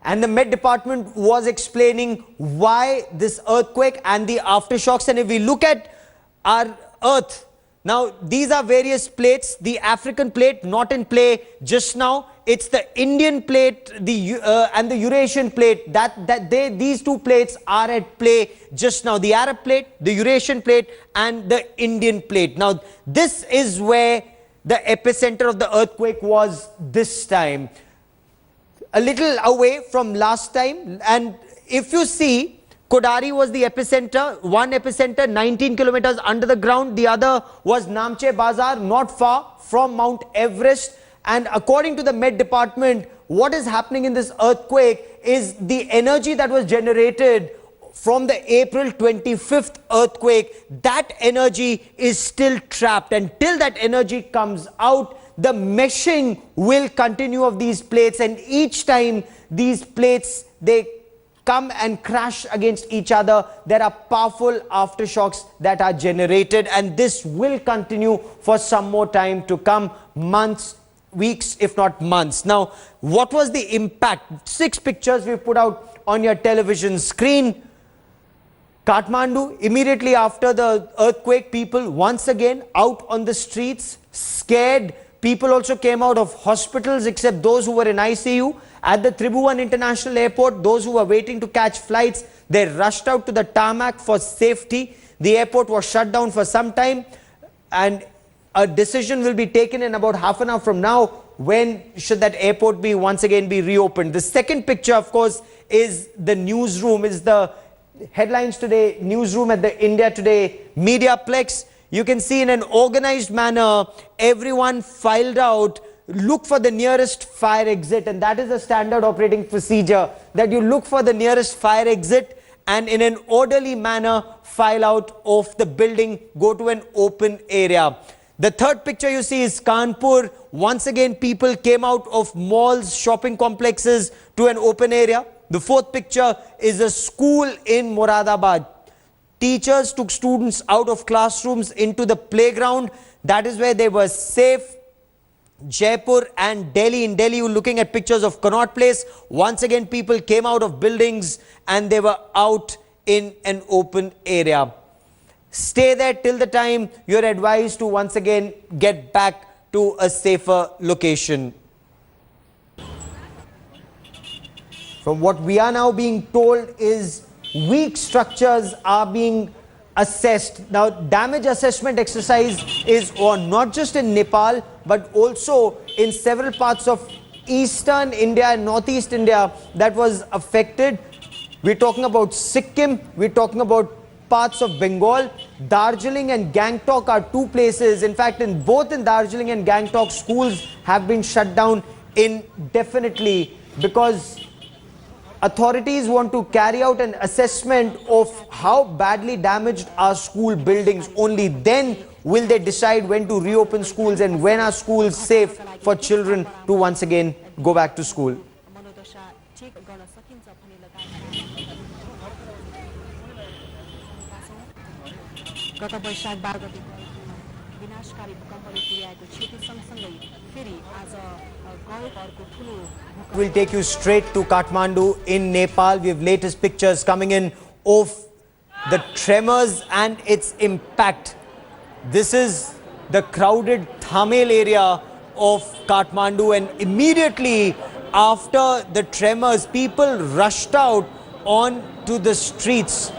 And the Met Department was explaining why this earthquake and the aftershocks. And if we look at our Earth, now these are various plates. The African plate not in play just now. It's the Indian plate, and the Eurasian plate. These two plates are at play just now. The Arab plate, the Eurasian plate, and the Indian plate. Now this is where the epicenter of the earthquake was this time. A little away from last time, and if you see, Kodari was the epicenter, one epicenter 19 kilometers under the ground, the other was Namche Bazar, not far from Mount Everest. And according to the Met Department, what is happening in this earthquake is the energy that was generated from the April 25th earthquake, that energy is still trapped. Until that energy comes out, the meshing will continue of these plates, and each time these plates, they come and crash against each other, there are powerful aftershocks that are generated, and this will continue for some more time to come, months, weeks, if not months. Now, what was the impact? 6 pictures we put out on your television screen. Kathmandu, immediately after the earthquake, people once again out on the streets, scared. People also came out of hospitals, except those who were in ICU. At the Tribhuvan International Airport, those who were waiting to catch flights, they rushed out to the tarmac for safety. The airport was shut down for some time, and a decision will be taken in about half an hour from now when should that airport be once again be reopened. The second picture, of course, is the newsroom, is the headlines today, newsroom at the India Today Mediaplex. You can see in an organized manner, everyone filed out, look for the nearest fire exit, and that is a standard operating procedure, that you look for the nearest fire exit and in an orderly manner file out of the building, go to an open area. The third picture you see is Kanpur. Once again, people came out of malls, shopping complexes to an open area. The fourth picture is a school in Moradabad. Teachers took students out of classrooms into the playground. That is where they were safe. Jaipur and Delhi. In Delhi, you're looking at pictures of Connaught Place. Once again, people came out of buildings and they were out in an open area. Stay there till the time you're advised to once again get back to a safer location. From what we are now being told is weak structures are being assessed. Now, damage assessment exercise is on not just in Nepal, but also in several parts of eastern India and northeast India that was affected. We're talking about Sikkim, we're talking about parts of Bengal. Darjeeling and Gangtok are two places. In fact, both in Darjeeling and Gangtok, schools have been shut down indefinitely because authorities want to carry out an assessment of how badly damaged are school buildings. Only then will they decide when to reopen schools and when are schools safe for children to once again go back to school. We'll take you straight to Kathmandu in Nepal. We have latest pictures coming in of the tremors and its impact. This is the crowded Thamel area of Kathmandu, and immediately after the tremors, people rushed out onto the streets.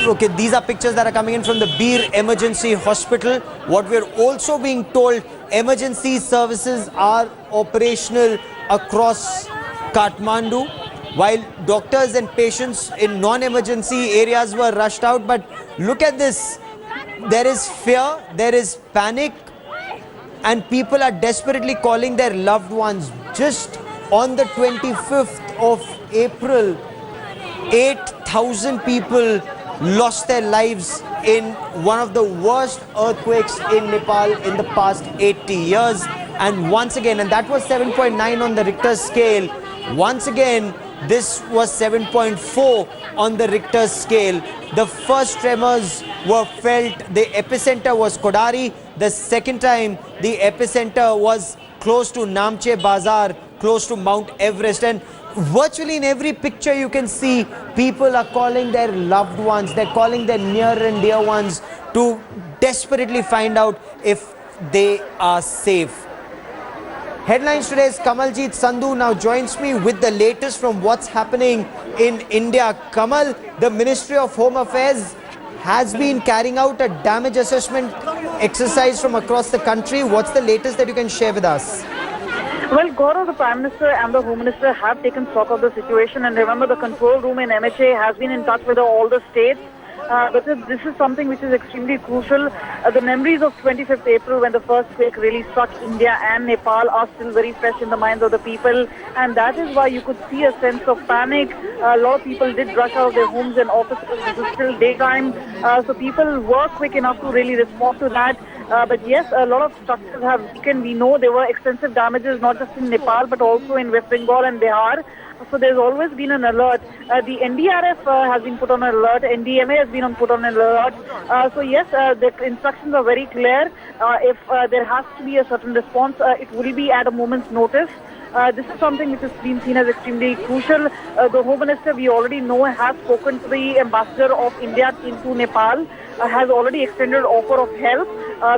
Okay, these are pictures that are coming in from the Bir Emergency Hospital. What we're also being told, emergency services are operational across Kathmandu, while doctors and patients in non-emergency areas were rushed out. But look at this, there is fear, there is panic, and people are desperately calling their loved ones. Just on the 25th of April, 8,000 people lost their lives in one of the worst earthquakes in Nepal in the past 80 years. And once again, and that was 7.9 on the Richter scale, once again this was 7.4 on the Richter scale. The first tremors were felt, the epicenter was Kodari, The second time, the epicenter was close to Namche Bazar, close to Mount Everest. And virtually in every picture you can see people are calling their loved ones, they're calling their near and dear ones to desperately find out if they are safe. Headlines Today's Kamaljeet Sandhu now joins me with the latest from what's happening in India. Kamal, the Ministry of Home Affairs has been carrying out a damage assessment exercise from across the country. What's the latest that you can share with us? Well, Gaurav, the Prime Minister and the Home Minister have taken stock of the situation, and remember the control room in MHA has been in touch with all the states. But this is something which is extremely crucial. The memories of 25th April when the first quake really struck India and Nepal are still very fresh in the minds of the people, and that is why you could see a sense of panic. A lot of people did rush out of their homes and offices. This is still daytime, so people were quick enough to really respond to that. But yes, a lot of structures have weakened. We know there were extensive damages not just in Nepal but also in West Bengal and Bihar. So there's always been an alert. The NDRF has been put on alert. NDMA has been put on alert. So yes, the instructions are very clear. If there has to be a certain response, it will be at a moment's notice. This is something which has been seen as extremely crucial. The Home Minister, we already know, has spoken to the Ambassador of India into Nepal, has already extended offer of help.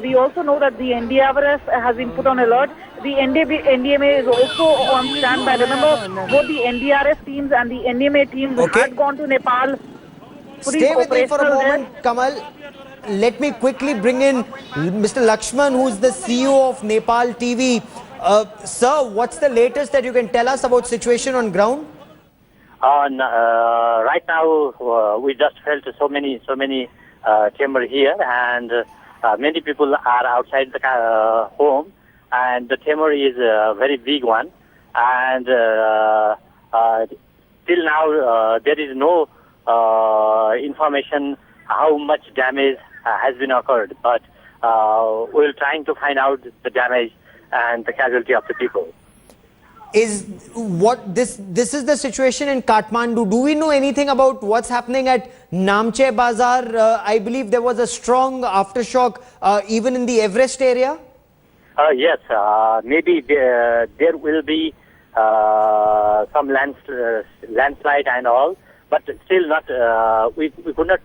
We also know that the NDRF has been put on alert. The NDMA is also on standby. Remember, both the NDRF teams and the NDMA teams had gone to Nepal. Stay with me for a moment, Kamal. Let me quickly bring in Mr. Lakshman, who is the CEO of Nepal TV. Sir, what's the latest that you can tell us about situation on ground? Right now, we just felt so many tremor here, and many people are outside the home, and the tremor is a very big one. And till now, there is no information how much damage has been occurred, but we're trying to find out the damage and the casualty of the people. Is what this is the situation in Kathmandu. Do we know anything about what's happening at Namche Bazar? I believe there was a strong aftershock even in the Everest area. Yes, maybe there will be some landslide and all, but still not. We could not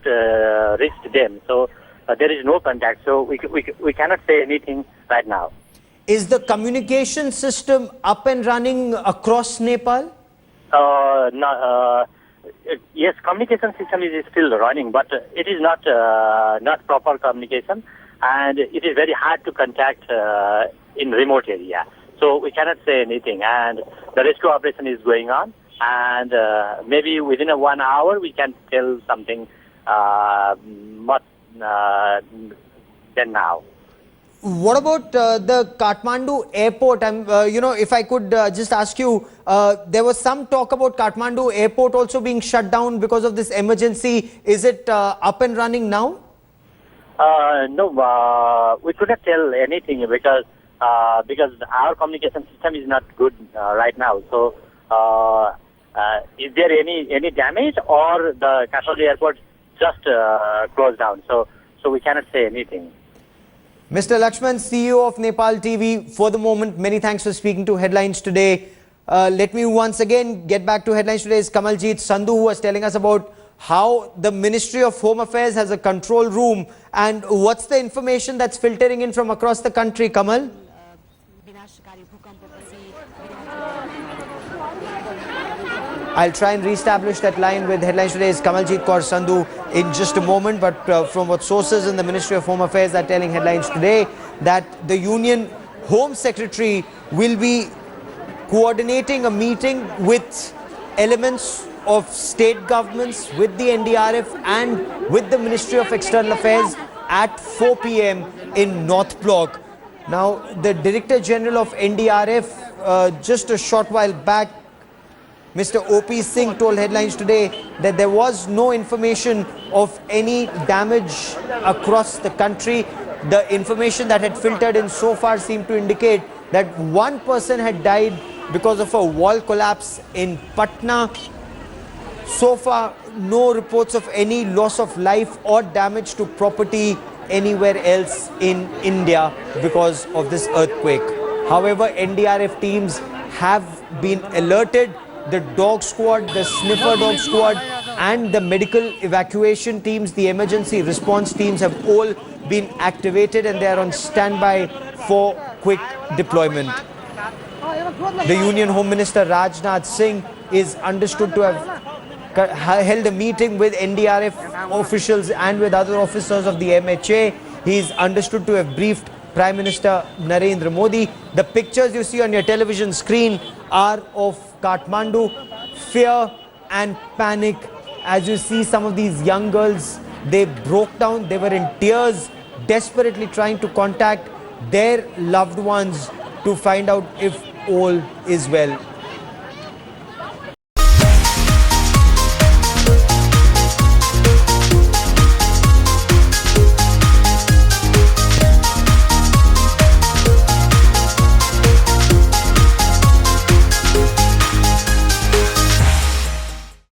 reach them, so there is no contact. So we cannot say anything right now. Is the communication system up and running across Nepal? No, yes, communication system is still running, but it is not proper communication, and it is very hard to contact in remote area. So we cannot say anything, and the rescue operation is going on, and maybe within 1 hour we can tell something much than now. What about the Kathmandu airport? If I could just ask you, there was some talk about Kathmandu airport also being shut down because of this emergency. Is it up and running now? No, we could not tell anything because our communication system is not good right now. So, is there any damage, or the Kathmandu airport just closed down? So we cannot say anything. Mr. Lakshman, CEO of Nepal TV, for the moment, many thanks for speaking to Headlines Today. Let me once again get back to Headlines Today's Kamaljeet Sandhu, who was telling us about how the Ministry of Home Affairs has a control room, and what's the information that's filtering in from across the country, Kamal? I'll try and reestablish that line with Headlines Today's Kamaljeet Kaur Sandhu in just a moment, but from what sources in the Ministry of Home Affairs are telling Headlines Today, that the Union Home Secretary will be coordinating a meeting with elements of state governments, with the NDRF and with the Ministry of External Affairs at 4 p.m. in North Block. Now, the Director General of NDRF just a short while back, Mr. O.P. Singh, told Headlines Today that there was no information of any damage across the country. The information that had filtered in so far seemed to indicate that one person had died because of a wall collapse in Patna. So far, no reports of any loss of life or damage to property anywhere else in India because of this earthquake. However, NDRF teams have been alerted. The dog squad, the sniffer dog squad, and the medical evacuation teams, the emergency response teams have all been activated and they are on standby for quick deployment. The Union Home Minister Rajnath Singh is understood to have held a meeting with NDRF officials and with other officers of the MHA. He is understood to have briefed Prime Minister Narendra Modi. The pictures you see on your television screen are of Kathmandu. Fear and panic. As you see, some of these young girls, they broke down. They were in tears, desperately trying to contact their loved ones to find out if all is well.